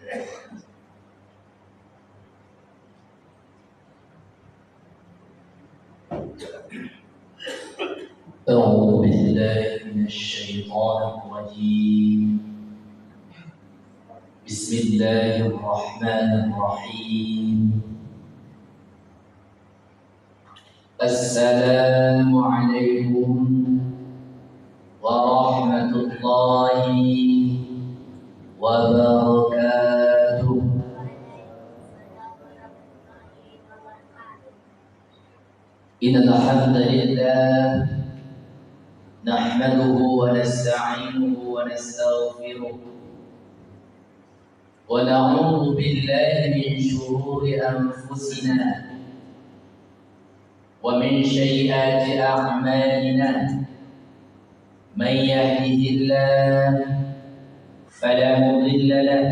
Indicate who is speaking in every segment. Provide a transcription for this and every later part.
Speaker 1: أعوذ بالله من الشيطان الرجيم. بسم الله الرحمن الرحيم. السلام عليكم ورحمة الله وبركاته. إن الحمد لله نحمده ونستعينه ونستغفره ونعوذ بالله من شرور أنفسنا ومن سيئات أعمالنا. من يهده الله فلا مضل له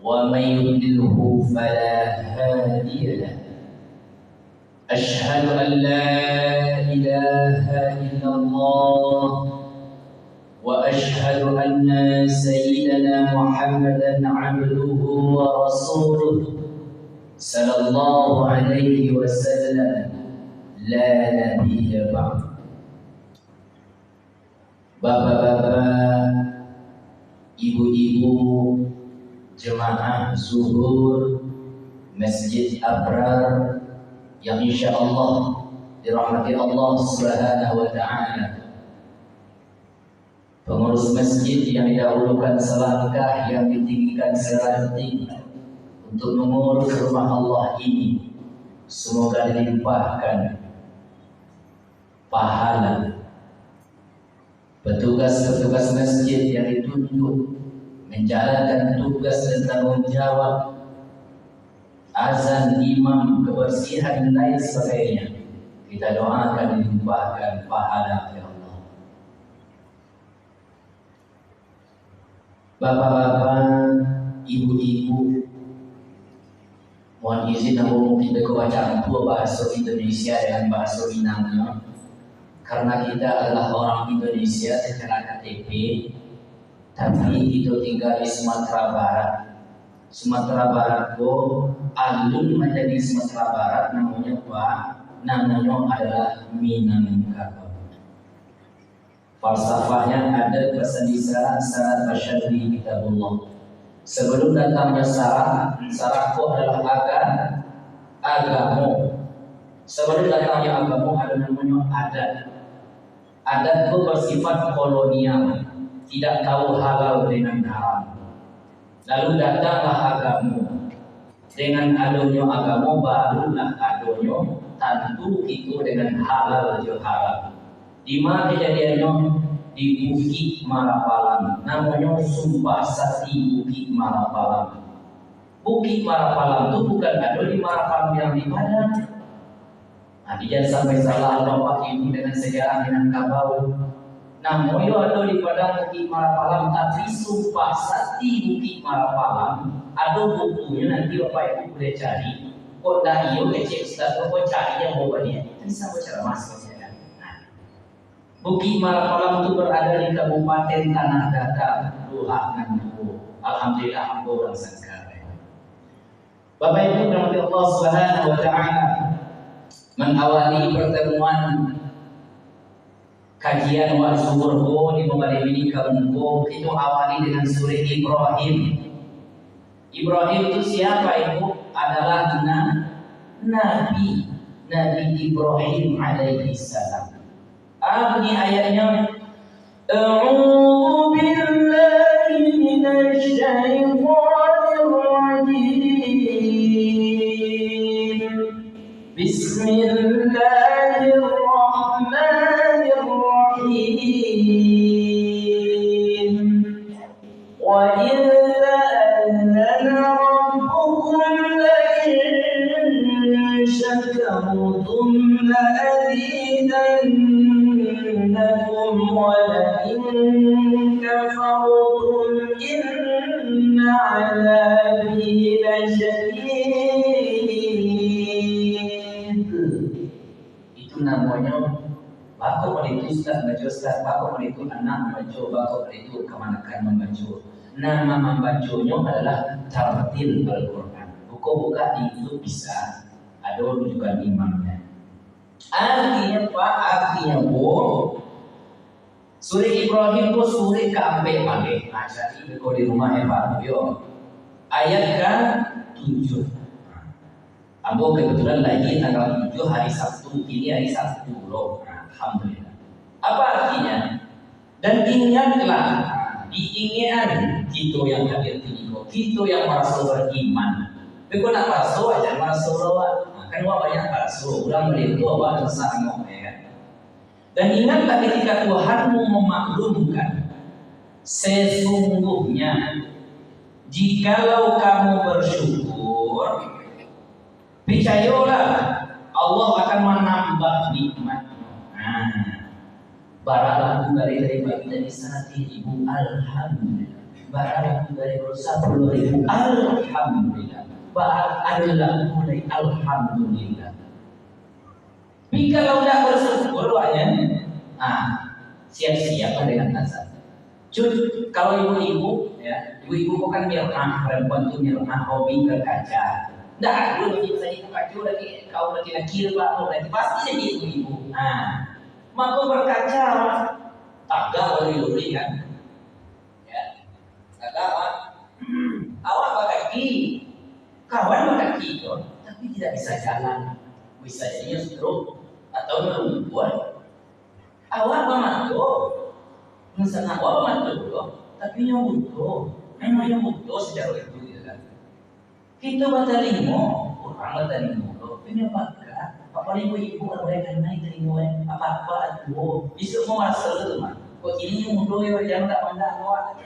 Speaker 1: ومن يضلله فلا هادي له. أشهد أن لا إله إلا الله وأشهد أن سيدنا محمدا عبده ورسوله صلى الله عليه وسلم لا نبي بعد. Bapak-bapak, ibu-ibu, jemaah zuhur Masjid Abrar yang insya Allah dirahmati Allah Subhanahu wa Ta'ala, pengurus masjid yang didahulukan selangkah, yang ditinggikan seranting untuk mengurus rumah Allah ini, semoga dilimpahkan pahala. Petugas-petugas masjid yang ditunjuk menjalankan tugas dan tanggung jawab, azan, imam, kebersihan dan lain sebagainya, kita doakan dilimpahkan pahala ya Allah. Bapak-bapak, ibu-ibu, mohon izin aku mungkin berkebaca bahasa Indonesia dengan bahasa Minangnya, karena kita adalah orang Indonesia secara KTP, tapi itu tinggal di Sumatera Barat. Sumatera Barat alun menjadi Sumatera Barat namanya apa? Namanya adalah Minangkabau. Falsafahnya ada pesan di syarat masyarakat kitabullah. Sebelum datangnya syaratku adalah agama. Sebelum datangnya agama ada namanya adat. Adat itu bersifat kolonial, tidak tahu halal dengan haram. Lalu datanglah agama. Dengan adanya agama barulah adanya tentu itu dengan halal dan haram. Di mana kejadiannya? Di Bukit Marapalang. Namanya Sumpah Sakti Bukit Marapalang. Bukit Marapalang itu bukan ada di Marapalang yang di Padang. Nah, jangan sampai salah Bapak Ibu dengan sejarah Minangkabau. Namanya ada di Padang Bukit Marapalang, tapi Sumpah Sakti Bukit Marapalang ada bukunya, nanti Bapak Ibu boleh cari. Kok dah iyo kecil Ustaz, kok cari yang bawa dia. Bisa baca masuk ya. Nah, Bukit Marapalang itu berada di Kabupaten Tanah Datar, Luhangan. Alhamdulillah aku orang Sangkara. Bapak Ibu dirahmati Allah Subhanahu wa Ta'ala, mengawali pertemuan kajian wa zuhur di Mubalik ini kaumku, itu awali dengan surah Ibrahim. Ibrahim itu siapa itu? Adalah Nabi Ibrahim alaihi salam. Ini ayatnya, A'udzu billahi minasy syaithanir rajim. Bismillahirrahmanirrahim. Wa idza anzalna rabbukum la in syakartum la azidannakum wa la in kafartum inna 'adzabi lasyadid. Itu namanya bako itu Ustaz baca Ustaz, bako itu anak baca, bako itu kemanakan membaca. Nama membacanya adalah tartil Al-Quran. Buka-buka di YouTube bisa, ada rujukan imamnya. Artinya Pak, artinya Bu, Surah Ibrahim itu surah keampe-ampe. Nah, jadi kalau di rumah Pak, yo. Ayat ke-7. Ambo kebetulan lagi tanggal 7 hari Sabtu, ini hari Sabtu loh. Alhamdulillah. Apa artinya? Dan ingatlah, diingat kita yang hadir di sini, kita yang merasa beriman. Tapi kau nak merasa aja, merasa lawat. Kan banyak merasa, orang beli itu apa sama ya. Dan ingatlah ketika Tuhanmu memaklumkan, sesungguhnya jikalau kamu bersyukur, percayalah Allah akan menambah nikmat. Baralah dari bagi dari sana ibu alhamdulillah. Baralah dari 10.000 alhamdulillah. Barat adalah mulai alhamdulillah. Tapi kalau tidak bersyukur siap-siap dengan nazar. Kalau ibu-ibu ya, ibu-ibu kan mirna, perempuan itu mirna, hobi berkaca. Nah, dulu saya kaca lagi, kau lagi nakir lah, lagi pasti jadi ibu-ibu. Maka berkaca, tagak lori-lori kan, ya, tagak awak berkaki, kawan berkaki itu, tapi tidak bisa jalan, bisa jadinya stroke atau melumpuh. Awak memantau, misalnya awak memantau, tapi nyambut memang nyambut secara itu kan. Kita baca limo, orang baca limo, punya pakar. Apa ibu orang naik dari mulai apa itu bisa mau masuk tu mah. Kau ini mudo yang tak pandang awak.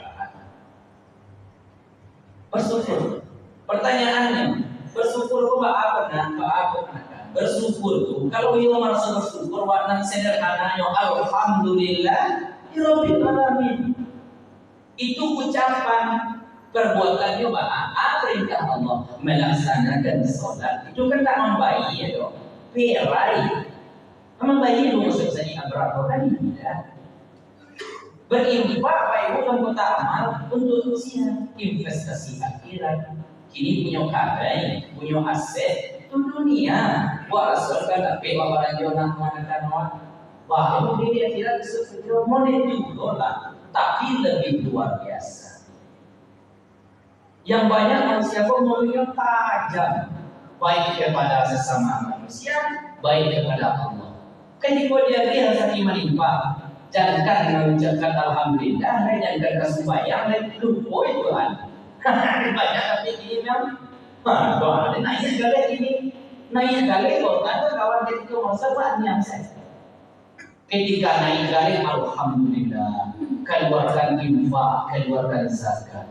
Speaker 1: Bersyukur. Pertanyaannya, bersyukur tu apa nak? Bersyukur tu kalau ia merasa bersyukur makna sederhananya alhamdulillah rabbil alamin. Itu ucapan perbuatannya perintah Allah melaksanakan sholat itu kan tak membayi ya dong. Perai, memang bayi itu maksud saya berapa kali tidak berinfak baik dalam kota amal untuk usia investasi akhirat. Kini punya kadai, punya aset itu dunia. Walaupun tak pewa barang jodoh mana wah ini dia akhirat sesuatu model dulu lah, tapi lebih luar biasa. Yang banyak manusia pun mulutnya tajam, baik kepada sesama manusia, baik kepada Allah. Ketika dia lihat sakit menimpa, jangan mengucapkan alhamdulillah, jangan kasih bayang, dan lupa Tuhan. Banyak tapi ini memang, ada naik kali ini, naik kali kok ada kawan kita masa banyak saya. Ketika naik kali alhamdulillah, keluarkan infak, keluarkan zakat.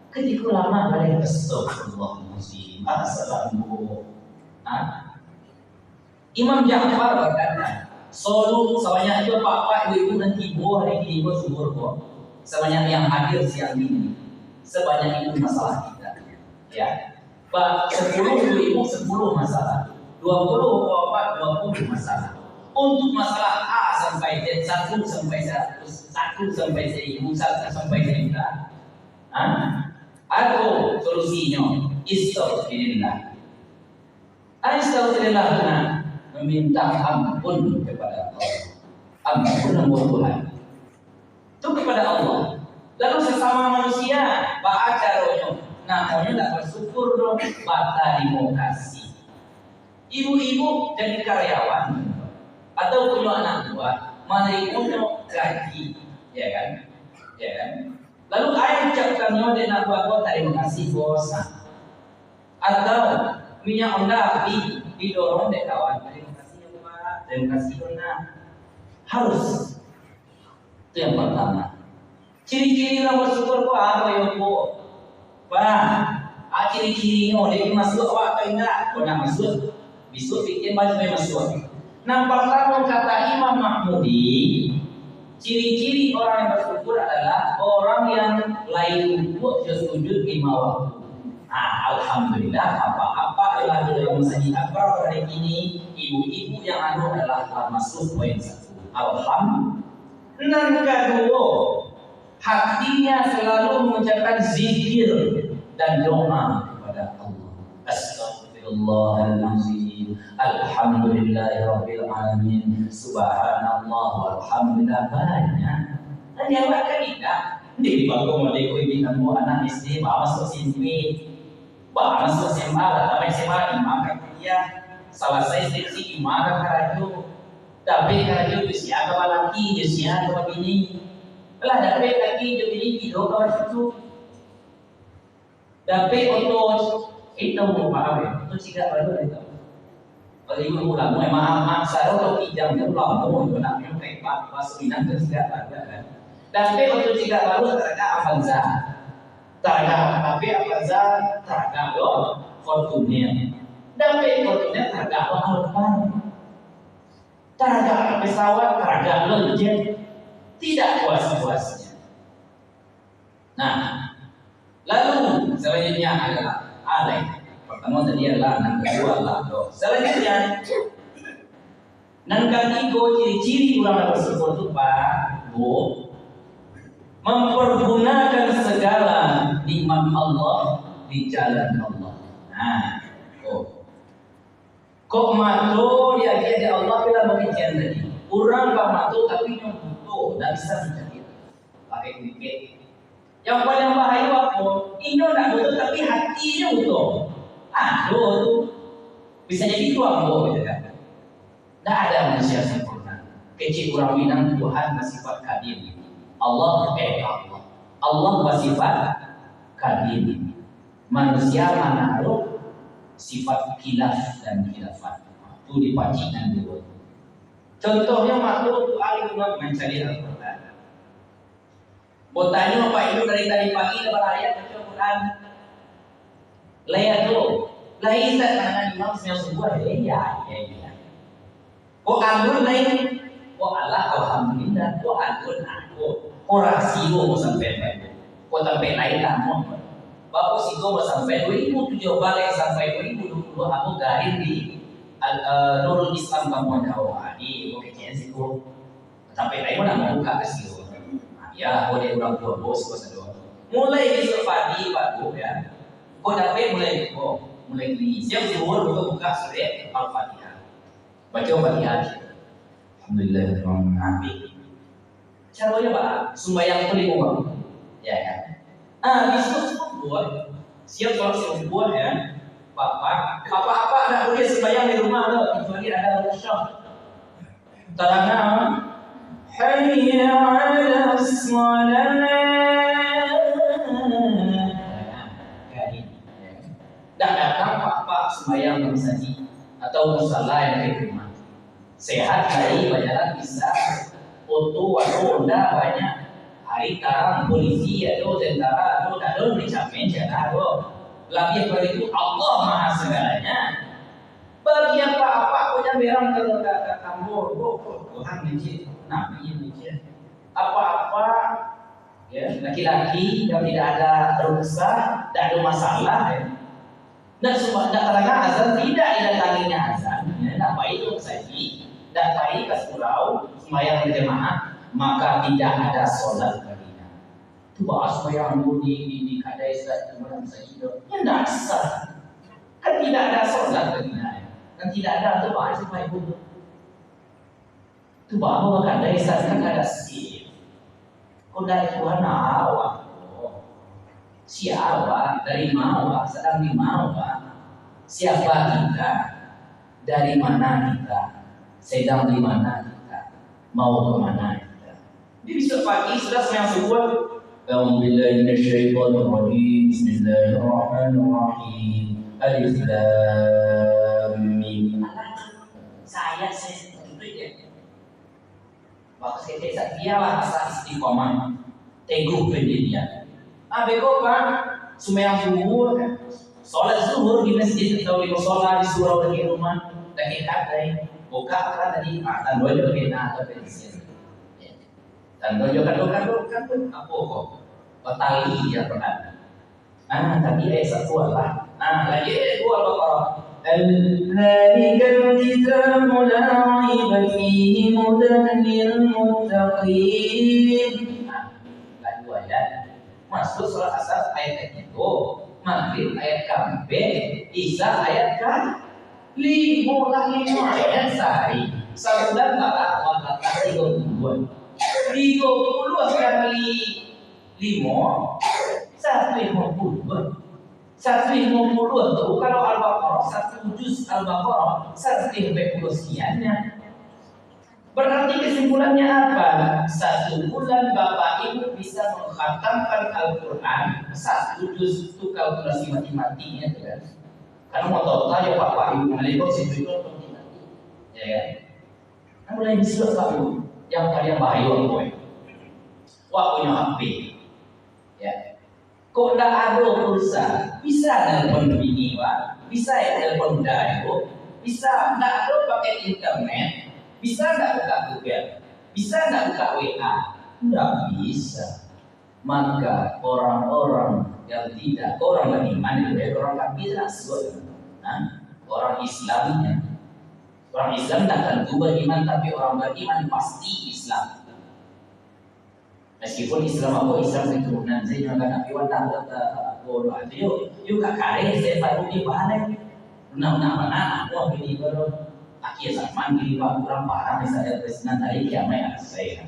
Speaker 1: Ketika lama kali astagfirullahaladzim, assalamualaikum. Imam Ja'far berkata, solu sebanyak itu pak ibu nanti buah hari ini buat syukur kok. Sebanyak yang hadir siang ini, sebanyak itu masalah kita. Ya, pak 10 ibu 10 masalah, 20 bapak 20 masalah. Untuk masalah A sampai Z 1 sampai 100, 1 sampai 1000, 1 sampai 1000. Atau solusinya istighfar. Astaghfirullah meminta ampun kepada Allah. Ampun Tuhan. Itu kepada Allah. Lalu sesama manusia, apa caranya? Namanya tidak bersyukur dong, bata kasih. Ibu-ibu jadi karyawan atau punya anak buah, menerima gaji, ya kan? Ya kan? Lalu ayah ucapkannya dan aku terima kasih bos. Atau minyak Honda api didorong deh kawan, terima kasih ya Pak, terima kasih Dona. Harus itu yang pertama. Ciri-ciri orang bersyukur itu apa ya Bu? Pak, ciri-cirinya dia masuk apa enggak? Kalau nak masuk, besok bikin baju masuk. Nah pertama kata Imam Mahmudi, ciri-ciri orang yang bersyukur adalah orang yang lain untuk sujud 5 waktu. Alhamdulillah apa-apa adalah dalam masjid akbar hari ini ibu-ibu yang adalah termasuk poin 1. Alhamdulillah. Yang kedua, hatinya selalu mengucapkan zikir dan doa kepada Allah. Astaghfirullahaladzim, alhamdulillahirabbil alamin, subhanallah walhamdulillah. Banyak. Dan yang lain tidak. Di bagong malaiku ini kamu anak SD masuk sini, masuk SMA, tapi SMA imam dia salah saya seksi imam karaju, tapi karaju siapa lagi, siapa bini. Lah dapat lagi jadi video kawan itu. Dapat untuk itu paham ya? Itu juga baru itu. Kalau ibu ulang, memang saya untuk ijam itu lamu, nak yang kayak pas minat itu juga ada kan. Dapat untuk juga baru terada avanza, tapi avanza terada loh Fortuner. Dapat Fortuner terada Alphard, terada pesawat, terada lonjet. Tidak puas-puasnya. Nah, lalu selanjutnya adalah alai. Pertama tadi adalah yang kedua adalah do. Selanjutnya, nan ketiga ciri-ciri orang tersebut itu Pak Bu, mempergunakan segala nikmat Allah di jalan Allah. Nah, kok mato dia Allah bila mengizinkan tadi. Orang kau mato tapi yang tidak bisa mencari pakai tiket. Yang paling bahaya apa? Ini tidak butuh tapi hatinya butuh. Aduh tu bisa jadi dua gitu kan? Tidak ada manusia sempurna. Kecil orang bilang Tuhan bersifat kadim. Allah. Allah bersifat kadim. Manusia menaruh sifat khilaf dan khilafat. Itu dipacikan dulu. Contohnya makhluk tu ahli mencari Al-Quran. Bertanya Pak Ibu dari tadi pagi dapat ayat baca Al-Quran. Lihat tu, lain tak mana imam semua sebuah ya. Kok anggur lain? Kok Allah alhamdulillah. Kok anggur aku. Kok rasio mau sampai mana? Kok sampai lain tak mau. Bapak sigo mau sampai 2007 balik sampai 2020 aku garin di Nurul Islam kamu ada di kekecian siku sampai lain mana mau buka siku ya boleh orang tua bos ada mulai besok pagi Pak Bu ya kau dapat mulai beli siap zuhur untuk buka surat Al-Fatihah baca Al-Fatihah alhamdulillah caranya Pak sembahyang paling umum ya kan besok buat siap kalau buat ya Bapak nak boleh sembahyang di rumah tu kecuali ada rusyah. Terangnya hayya 'ala shalah. Dah datang Bapak sembahyang di masjid atau musala yang di rumah. Sehat hari berjalan bisa foto ronda banyak. Hari tarang polisi atau tentara atau ada dicapai jalan tu. Lebih dari itu Allah Maha segalanya. Bagi apa punya berang kalau kata kamu, Tuhan menjadi Nabi menjadi apa-apa ya laki-laki yang tidak ada rusak, tidak ada masalah ya. Dan semua terangnya azan tidak didatanginya azan, ya, apa itu saja, datai ke surau sembahyang berjamaah maka tidak ada sholat baginya. Itu bahas sembahyang di kadai sudah malam saja, ya tidak sah. Kan tidak ada sholat baginya, kan tidak ada itu bahas sembahyang itu. Itu bahwa kadai sudah kan ada sih. Kau dari Tuhan awak. Siapa dari mau sedang di mau siapa kita dari mana kita sedang di mana kita mau ke mana kita. Di besok pagi sudah sembahyang subuh. Alhamdulillah minasyaitonir rajim. Bismillahirrahmanirrahim. Alif lam mim. Saya tutup ya. Waktu saya dia lah asal istiqomah teguh pendirian. Beko Pak, sembahyang zuhur, sholat zuhur di masjid atau di musola di surau dekat rumah, dekat kadai, buka kan tadi, tanda juga kena atau pensiun. Tanda juga kan apa kok? Tali ya pernah. Tadi satu lah. Lagi dua Al-Baqarah. Al-Zalikal kitabu la raiba fihi hudan lil muttaqin. ayat. Masuk surat asar ayat itu, maghrib ayat KB, isya ayat kan lima ayat sehari. Sebulan malah waktu 30 kali 5 150. 150 itu kalau Al-Baqarah 1 juz Al-Baqarah 150 sekiannya. Berarti kesimpulannya apa? 1 bulan Bapak Ibu bisa mengkhatamkan Al-Quran 1 juz. Itu kalkulasi matematiknya kan. Karena mau total ya Bapak Ibu mengalir situ ya kan. Kan mulai disuruh kamu yang kalian bayu boy. Wah punya HP. Ya. Kok ndak ada pulsa? Bisa telepon bini, Pak. Bisa ya telepon dayo. Bisa ndak ada pakai internet. Bisa ndak buka Google. Bisa ndak buka WA. Ndak bisa. Maka orang-orang yang tidak orang beriman itu ya orang kafir asal. Orang Islamnya. Orang Islam tak tentu beriman, tapi orang beriman pasti Islam. Meskipun Islam aku Islam keturunan saya juga nak piwan tak bodoh itu yuk kakare saya baru di bahan mana aku ini baru akhir zaman di kurang parah misalnya presiden tadi kiamat saya.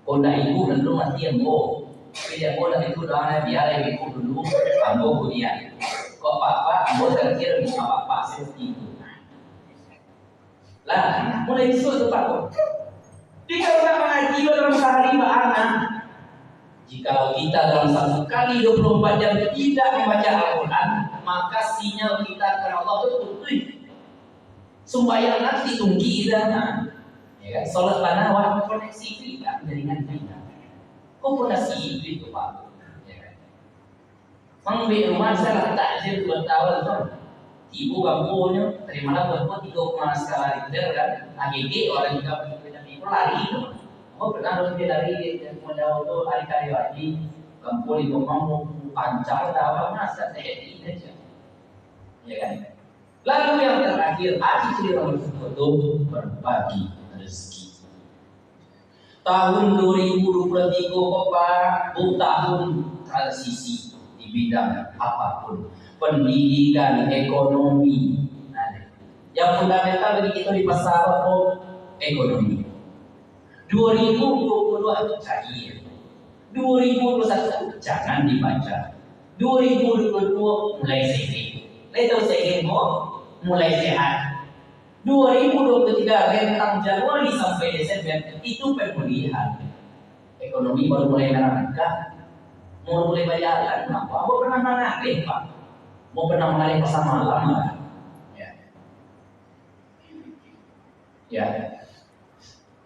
Speaker 1: Konda ibu belum mati embo, dia bola itu dah biar ibu dulu ambo kemudian. Kok papa ambo terakhir bisa papa seperti itu. Lah, mulai disuruh tempat kok. Jika orang mengaji dalam sehari makna, jika kita dalam 1 kali 24 jam tidak membaca Al-Quran, maka sinyal kita kepada Allah itu putus. Sembahyang nanti tunggi dana, ya kan? Solat panawat koneksi kita jaringan kita. Komunikasi itu Pak. Ya kan? Mengambil rumah saya tak ada 2 tahun tuh. Ibu bangkunya terimalah buat 3 skala Richter kan AGG orang juga punya itu lari itu pernah harus dia lari menjauh tuh hari kali lagi kampung itu mau panjang apa masa ini aja ya kan. Lalu yang terakhir akhir itu berbagi rezeki. Tahun 2023 Pak tahun transisi di bidang apapun, pendidikan, ekonomi. Nah, yang fundamental bagi kita di pasar ekonomi. 2022 itu cair. 2021 jangan dibaca. 2022 mulai sehat. Lalu sehat mulai sehat. 2023 rentang Januari sampai Desember itu pemulihan. Ekonomi baru mulai merangkak. Mau mulai bayaran, kenapa? Mau pernah mengalir Pak? Mau pernah mengalir pasar malam Pak? Ya.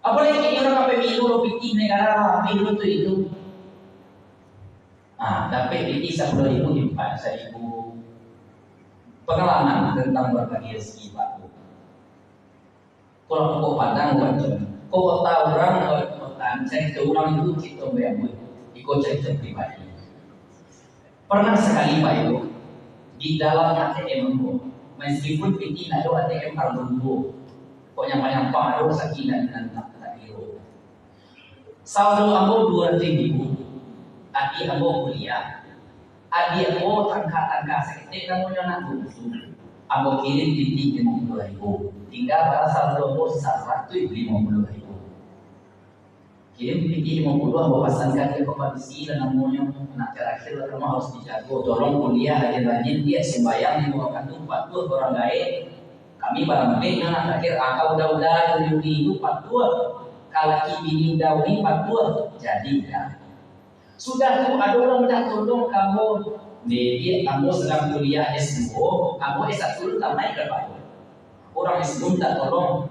Speaker 1: Apalagi orang pemilu lo bikin negara pemilu itu. Tapi ini 10.000 pengalaman tentang berbagi rezeki Pak. Kalau kau pandang wajar, kau tahu orang cerita orang itu kita bayar, ikut cerita pribadi. Pernah sekali Pak Ibu di dalam ATM meskipun tidak ada ATM Parlumbo, pokoknya banyak paru sakinan dan tak hero. Saldo ambo 200.000, adik ambo kuliah, adik ambo tangka sekitar namanya nak buku, ambo kirim titik 50.000, tinggal pada saldo ambo 150.000. Kirim titik 50 ambo pasangkan ke kompetisi dan namanya nak terakhir rumah harus dijago, tolong kuliah rajin-rajin dia sembahyang di bawah kantung 40 orang lain. Kami barang beli anak terakhir angka udah itu 42 kalau kini udah 42 jadi ya sudah tuh ada orang minta tolong kamu dia kamu sedang kuliah S2 kamu S1 tak naik berapa orang S2 minta tolong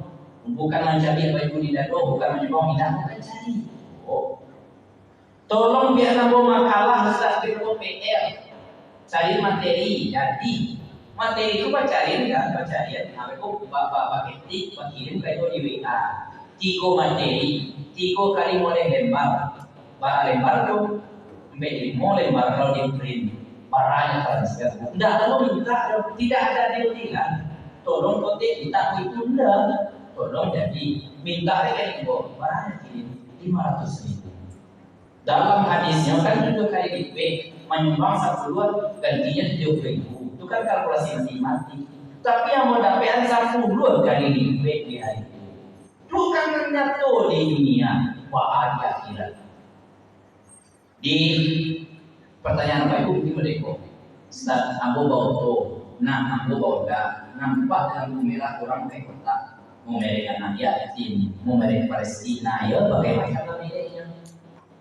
Speaker 1: bukan mencari apa itu tidak bukan menyebabkan tidak bukan cari tolong biar kamu makalah sudah di PR cari materi jadi materi itu bacain kan bacain aku bapak ketik kirim ke itu di WA 3 materi 3 kali mulai lembar barang lembar tuh sampai 5 lembar kalau di print barangnya transfer enggak kalau minta tidak ada deal kan tolong kotek minta itu enggak tolong jadi minta kan itu barangnya kirim 500.000 Dalam hadisnya kan juga KIP menyumbang 10 gantinya 70.000. Itu kan kalkulasi matematik. Tapi yang mau dapetan 10 kali lipat di hari itu. Itu kan menyatu di dunia bahagia akhirat. Di pertanyaan Pak Ibu begini Deko. Ustaz, ambo bau to, nah ambo bau dah, nampak dalam merah orang kayak kota, mau mereka anak yatim, mau mereka Palestina, ya bagaimana bedanya?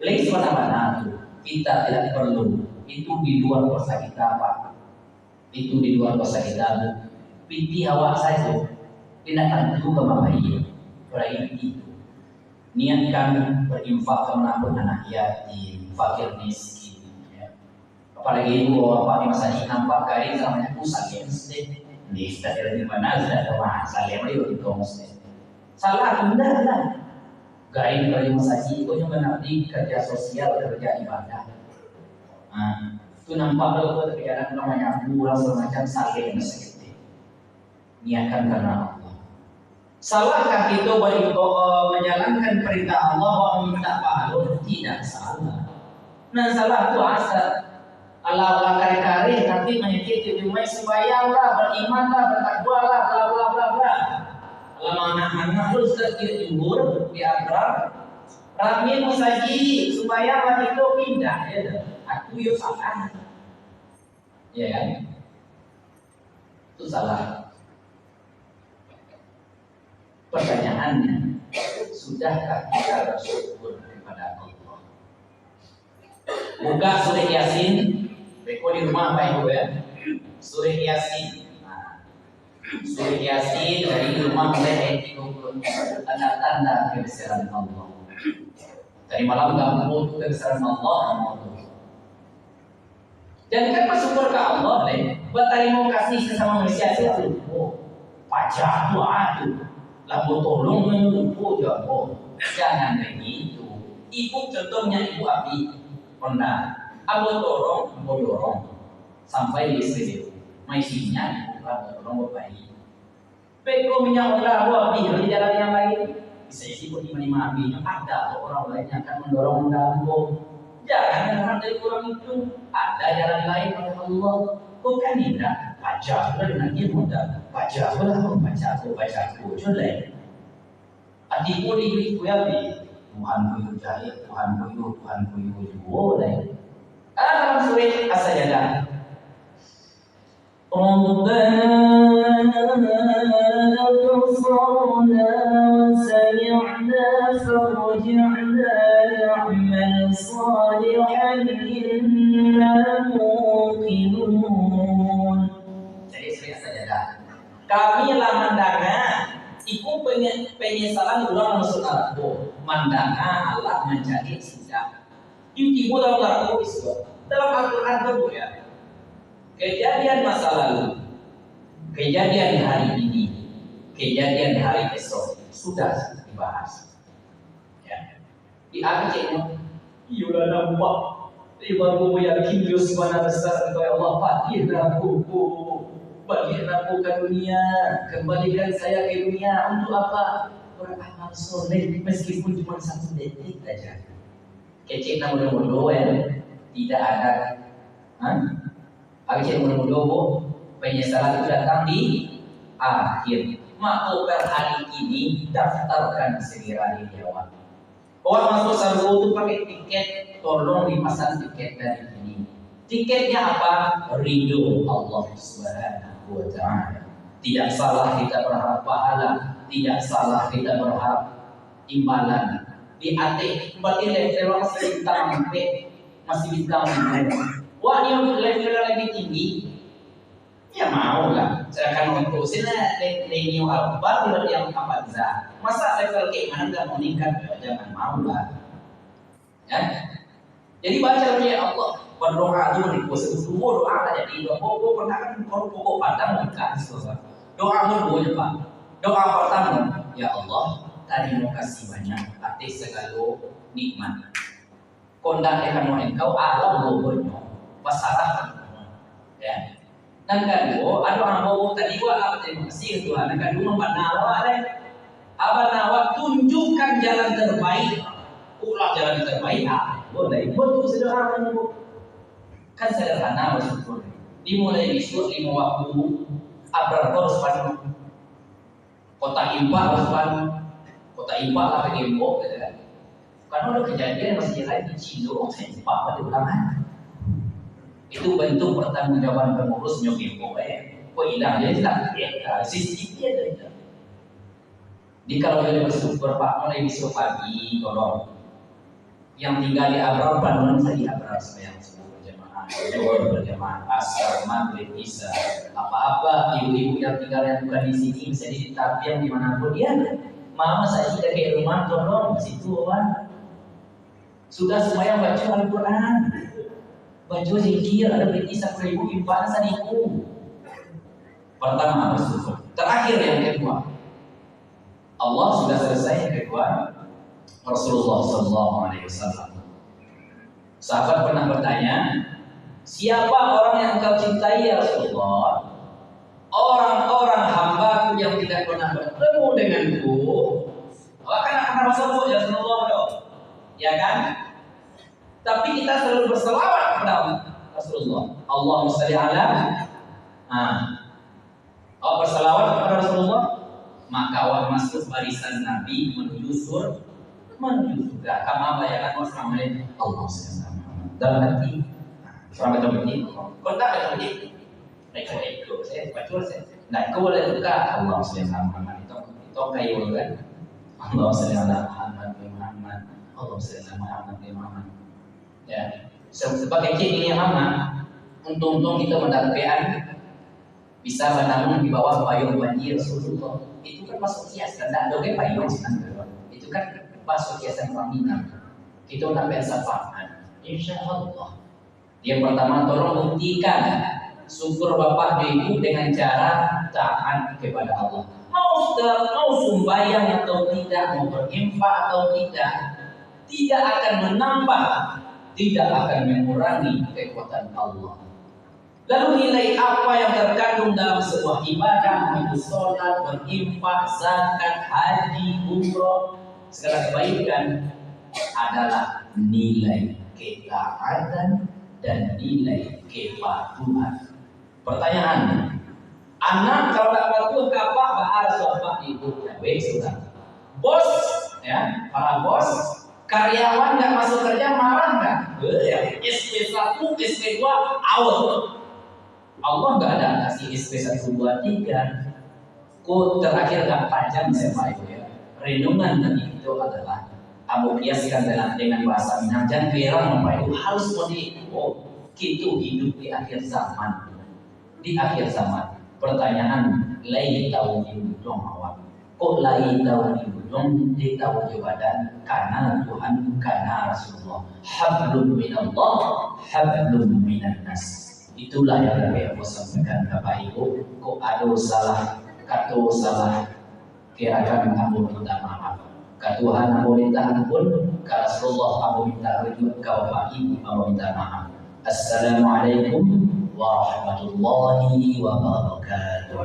Speaker 1: Lain mana tu, kita tidak perlu. Itu di luar kuasa kita Pak. Itu di luar kuasa kita. Piti awak saja, tidak tentu kemampuan. Orang itu niatkan berinfak menabung anak yatim, fakir miskin. Apalagi ibu bapak di masa ini nampak kali namanya pusat ya mesti di stadion di mana sudah ada masalah yang itu mesti salah benda lah gain dari masa ini itu yang mengabdi kerja sosial kerja ibadah. Itu nampak loh kegiatan namanya bulan semacam saling mesti niatkan karena Allah. Salahkah kita menjalankan perintah Allah wa minta pahala? Tidak salah. Nah salah itu asal. Allah kari-kari nanti menyakiti dimai sembahyanglah, berimanlah, bertakwalah, bla bla bla bla. Kalau anak-anak harus tertidur di antara Rami musaji sembahyang itu pindah ya. Aku yuk salah. Ya kan? Itu salah. Pertanyaannya, sudahkah kita bersyukur kepada Allah? Buka surah Yasin. Beko di rumah apa Ibu ya? Surah Yasin. Surah Yasin dari rumah mulai ayat 30 tanda-tanda kebesaran Allah. Tadi malam kamu tuh kebesaran Allah. Dan kan bersyukur ke Allah deh. Buat tadi mau kasih sesama manusia itu. Pajak doa tuh. Lalu tolong menyuruh jangan begitu. Ibu contohnya Ibu Abi pernah. Aku dorong sampai di istri maisinya bukan dorong bayi. Beko minyak orang di jalan yang lain bisa isi pun lima api ada orang lain yang akan mendorong mendambung. Jangan orang dari kurang itu ada jalan lain pada Allah. Bukan tidak baca dengan dia mudah baca baca jelek. Adikmu di Tuhan kuyu jahit Tuhan kuyu boleh. Dalam surah As-Sajdah. Rabbana absarna wa sami'na farji'na na'mal salihan inna muqinun. Jadi surah As-Sajdah. Kami lah mendengar iku penyesalan ulang masuk neraka. Mendengar Allah menjadi sudah. Ibu dalam laku Islam dalam Al-Quran itu ya kejadian masa lalu, kejadian hari ini, kejadian hari esok sudah dibahas. Ya. Di akhirnya, iulah nampak, ibaratku yakin Yesus mana besar kepada Allah bagian aku ke dunia, kembalikan saya ke dunia untuk apa? Beramal soleh meskipun cuma 1 detik saja. Kecil nama mudah-mudah ya, tidak ada. Kecil mudah-mudah penyesalan itu datang di akhir. Maka hari ini daftarkan segera di dewan. Orang masuk surga itu pakai tiket, tolong dipasang tiket dari ini. Tiketnya apa? Ridho Allah Subhanahu wa Ta'ala. Tidak salah kita berharap pahala, tidak salah kita berharap imbalan. Di hati berarti level masih bintang masih bintang. Wah yang level lagi tinggi, ya mau lah. Saya akan mengurusin Lenio Albar di yang Avanza. Masa level kayak mana nggak mau meningkat? Jangan mau lah. Ya. Jadi baca ya Allah berdoa dulu di pos itu doa aja di doa. Pernah kan pokok padang bukan selesai. Doa dulu Pak. Doa pertama, ya Allah. Terima kasih banyak atas segala nikmat. Kondak yang engkau alam gobornya, pasarah ya. Dan kedua, ada orang bawa tadi apa terima kasih Tuhan. Dan kedua membanawa tunjukkan jalan terbaik. Ulah jalan terbaik. boleh. Betul sederhana Bu. Kan sederhana bersyukur. Dimulai besok 5 waktu abrar harus pan kota impak harus pan kota impak lah ke Gembok gitu kan. Karena ada kejadian masih lain di Cindo, saya impak pada ulangan. Itu bentuk pertanggungjawaban pengurus Gembok kok hilang jadi tidak sistem dia ada. Di kalau dia bersyukur Pak mulai besok pagi tolong yang tinggal di Abrar bangun saya di Abrar supaya subuh berjamaah, zuhur berjamaah, asar, maghrib, isya, apa-apa ibu-ibu yang tinggal yang bukan di sini bisa di Tapian dimanapun dia. Mama saya tidak kayak rumah tolong di situ Pak. Sudah semuanya baca Al-Quran, baca zikir, ada berkisah ibu impan saniku. Pertama bersyukur. Terakhir yang kedua. Allah sudah selesai yang kedua. Rasulullah SAW. Sahabat pernah bertanya, siapa orang yang engkau cintai ya Rasulullah? Orang-orang hambaku yang tidak pernah bertemu denganku. Akan masuk ya Rasulullah dong. Ya kan? Tapi kita selalu berselawat kepada Rasulullah. Allahumma shalli ala. Berselawat kepada Rasulullah, maka awak masuk barisan Nabi menuju surga. Kama bayakan Muhammad Allah SWT dalam hati. Selamat berhenti. Kau tak berhenti. Baik itu saya baca saya. Nah, kau boleh buka Allah SWT itu kayu kan. Allah SWT Muhammad. Allah SWT Muhammad. Ya, sebagai ciri Muhammad, untung kita mendapatkan bisa menanggung di bawah payung banjir Rasulullah. Itu kan masuk kiasan, tidak ada payung sebenarnya. Itu kan masuk kiasan paminan. Kita nak bersamaan. Insya Allah. Yang pertama tolong buktikan syukur bapak ibu dengan cara taat kepada Allah. Mau sembahyang atau tidak, mau berinfak atau tidak akan menambah, tidak akan mengurangi kekuatan Allah. Lalu nilai apa yang terkandung dalam sebuah ibadah, itu sholat, berinfak, zakat, haji, umroh, segala kebaikan adalah nilai ketaatan dan nilai kepatuhan. Pertanyaan, anak kalau tak patuh kapak bahas bapak ibu ya sudah. Bos ya, para bos, karyawan nggak masuk kerja marah nggak? SP1, SP2 out. Allah nggak ada kasih SP1, 2, 3. Kok terakhir nggak panjang Bapak Ibu ya. Renungan tadi itu adalah kamu kiaskan dengan bahasa Minang dan berang Bapak Ibu harus mesti gitu hidup di akhir zaman. Di akhir zaman. Pertanyaan lain tahu di ujung awak. Kok lain tahu di ujung di tahu jawaban karena Tuhan karena Rasulullah. Hablum minallah, hablum minan nas. Itulah yang lebih aku sampaikan Bapak Ibu. Kok ada salah, kata salah, kira-kira aku minta maaf. Ke Tuhan aku minta ampun, ke Rasulullah aku minta rujuk, ke Bapak Ibu aku minta maaf. Assalamualaikum warahmatullahi wabarakatuh.